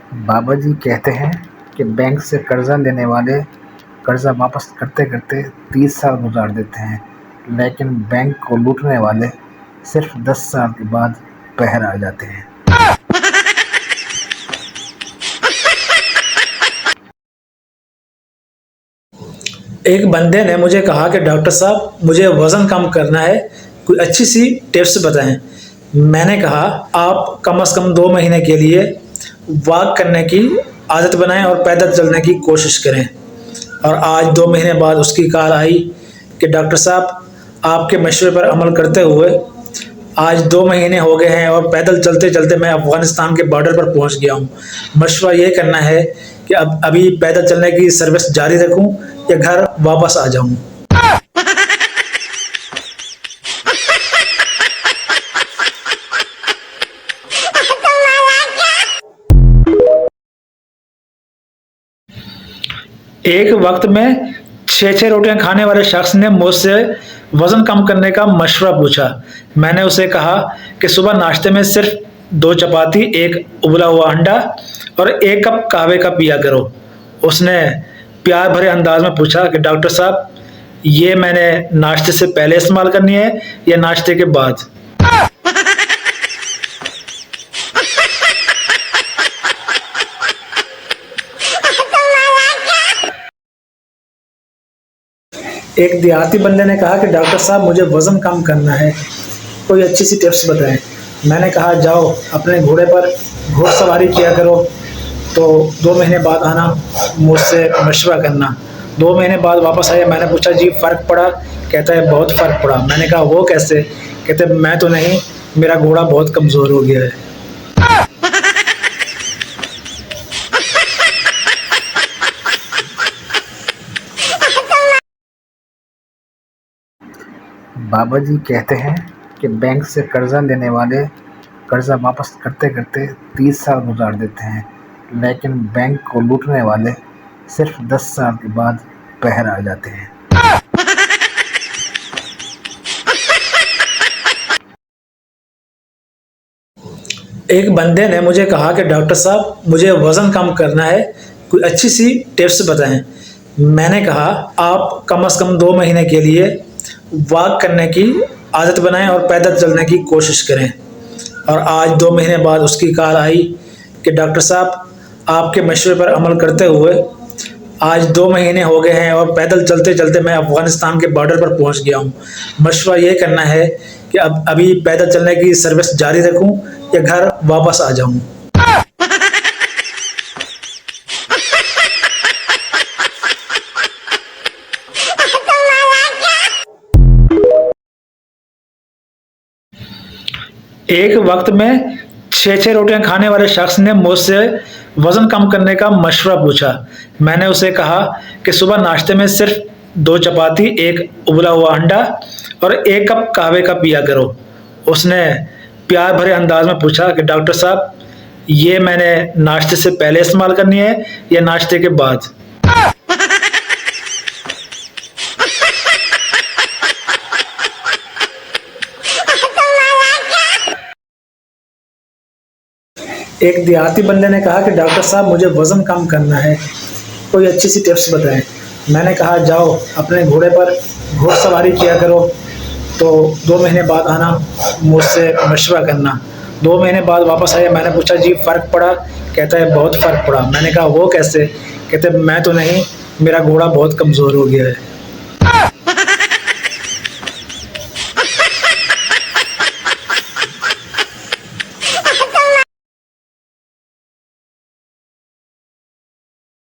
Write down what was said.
बाबा जी कहते हैं कि बैंक से कर्जा लेने वाले कर्जा वापस करते करते 30 साल गुजार देते हैं, लेकिन बैंक को लूटने वाले सिर्फ 10 साल के बाद बाहर आ जाते हैं। एक बंदे ने मुझे कहा कि डॉक्टर साहब मुझे वज़न कम करना है, कोई अच्छी सी टिप्स बताएं। मैंने कहा आप कम से कम 2 महीने के लिए वॉक करने की आदत बनाएं और पैदल चलने की कोशिश करें। और आज 2 महीने बाद उसकी कॉल आई कि डॉक्टर साहब आपके मशवरे पर अमल करते हुए आज 2 महीने हो गए हैं और पैदल चलते चलते मैं अफगानिस्तान के बॉर्डर पर पहुंच गया हूं। मशवरा ये करना है कि अब अभी पैदल चलने की सर्विस जारी रखूं या घर वापस आ जाऊं। एक वक्त में 6-6 रोटियां खाने वाले शख्स ने मुझसे वजन कम करने का मशवरा पूछा। मैंने उसे कहा कि सुबह नाश्ते में सिर्फ 2 चपाती, एक उबला हुआ अंडा और 1 कप कहवे का पिया करो। उसने प्यार भरे अंदाज में पूछा कि डॉक्टर साहब ये मैंने नाश्ते से पहले इस्तेमाल करनी है या नाश्ते के बाद? एक देहाती बंदे ने कहा कि डॉक्टर साहब मुझे वज़न कम करना है, कोई अच्छी सी टिप्स बताएं। मैंने कहा जाओ अपने घोड़े पर घोड़सवारी किया करो, तो 2 महीने बाद आना, मुझसे मशवरा करना। 2 महीने बाद वापस आया। मैंने पूछा जी फ़र्क पड़ा? कहता है बहुत फ़र्क पड़ा। मैंने कहा वो कैसे? कहते मैं तो नहीं, मेरा घोड़ा बहुत कमज़ोर हो गया है। बाबा जी कहते हैं कि बैंक से कर्जा लेने वाले कर्जा वापस करते करते 30 साल गुजार देते हैं, लेकिन बैंक को लूटने वाले सिर्फ 10 साल के बाद बाहर आ जाते हैं। एक बंदे ने मुझे कहा कि डॉक्टर साहब मुझे वज़न कम करना है, कोई अच्छी सी टिप्स बताएं। मैंने कहा आप कम से कम 2 महीने के लिए वॉक करने की आदत बनाएं और पैदल चलने की कोशिश करें। और आज 2 महीने बाद उसकी कॉल आई कि डॉक्टर साहब आपके मशवरे पर अमल करते हुए आज 2 महीने हो गए हैं और पैदल चलते चलते मैं अफगानिस्तान के बॉर्डर पर पहुंच गया हूं। मशवरा ये करना है कि अब अभी पैदल चलने की सर्विस जारी रखूं या घर वापस आ जाऊं। एक वक्त में 6-6 रोटियां खाने वाले शख्स ने मुझसे वजन कम करने का मशवरा पूछा। मैंने उसे कहा कि सुबह नाश्ते में सिर्फ 2 चपाती, एक उबला हुआ अंडा और 1 कप कहवे का पिया करो। उसने प्यार भरे अंदाज में पूछा कि डॉक्टर साहब ये मैंने नाश्ते से पहले इस्तेमाल करनी है या नाश्ते के बाद? एक देहाती बंदे ने कहा कि डॉक्टर साहब मुझे वज़न कम करना है, कोई अच्छी सी टिप्स बताएं। मैंने कहा जाओ अपने घोड़े पर घोड़सवारी किया करो, तो 2 महीने बाद आना, मुझसे मशवरा करना। 2 महीने बाद वापस आया। मैंने पूछा जी फ़र्क पड़ा? कहता है बहुत फ़र्क पड़ा। मैंने कहा वो कैसे? कहते मैं तो नहीं, मेरा घोड़ा बहुत कमज़ोर हो गया है।